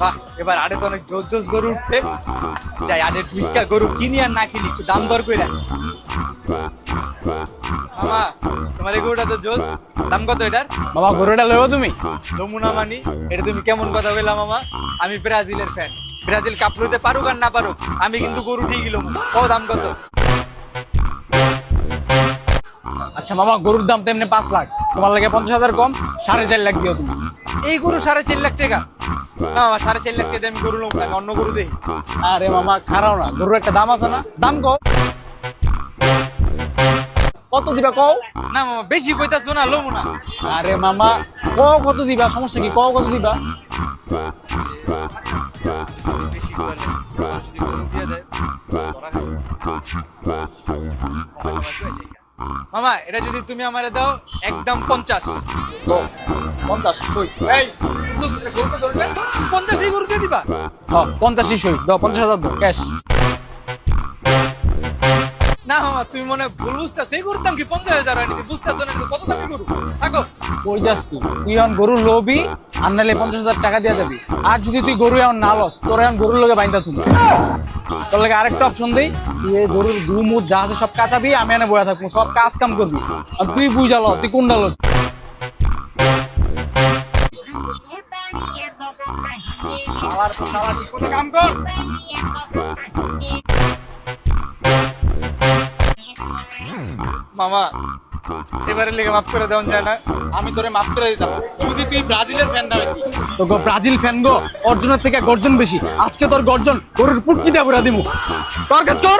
বাহ, এবার আড়ে তো অনেক জোস জোস গরু উঠছে। যাই আড়ে দুইটা গরু কিনি আর না কিনি, একটু দাম দর কইরা। মামা, তোমার এই গরুটা তো জোস, দাম কত এটার? মামা গরুটা লইব তুমি? নমুনা মানি, এটা তুমি কেমন কথা বললা মামা? আমি ব্রাজিলের ফ্যান, ব্রাজিল কাপ লইতে পারুক আর না পারুক, আমি কিন্তু গরু ঠিকই লমু। কও দাম কত? আচ্ছা মামা, গরুর দাম তো এমনি 5 লাখ, তোমার লাগে 50,000 কম, 4.5 লাখ দিও তুমি। এই গরু 4.5 লাখ টাকা? না মামা, 4.5 লাখ টাকা আমি গরু লমু না, আমি অন্য গরু দেই। আরে মামা খারাও না, গরুর একটা দাম আছে না, দাম কও। কত দিবা কও? না মামা, বেশি কইতাছো না, লমু না। আরে মামা কও কত দিবা, সমস্যা কি, কও কত দিবা। বেশি কইলে যদি গরু দিয়ে দেয়, ধরা খাই। মামা, এটা যদি তুমি আমারে দাও একদম 50। তো 50 সই। এই 50 এই গরু দিয়ে দিবা? হ্যাঁ 50 সই দাও, 50,000 দাও ক্যাশ। না মামা, তুমি মনে হয় ভুল বুঝতেছো, এই গরুর দাম কি 50,000 হয়নি? তুমি বুঝতেছো না, এটা কত দামি গরু। থাকো। কই যাস তুই? তুই এখন গরুর লোভি, আর নাহলে 50,000 টাকা দিয়ে যাবি। আর যদি তুই গরু এখন না লস, তোর এখন গরুর লগে বাইন্দা তুমি। তোর লাগে আরেকটা অপশন দেই, তুই এই গরুর দুমুট যা আছে সব কাটাবি, আমি এনে বয়া থাকবো, সব কাজ কাম করবি। আর তুই বুঝা ল, তুই কোনটা ল। কাম কর। মামা, এবারে লেগে মাফ করে দেওয়া যায় না? আমি তোরে মাফ করে দিতাম যদি তুই ব্রাজিলের ফ্যান না হইতি। তো গো ব্রাজিল ফ্যান গো, অর্জনের থেকে গর্জন বেশি। আজকে তোর গর্জন গরুর পুটকি দিয়ে ভরা দিমু। তোর কাজ কর।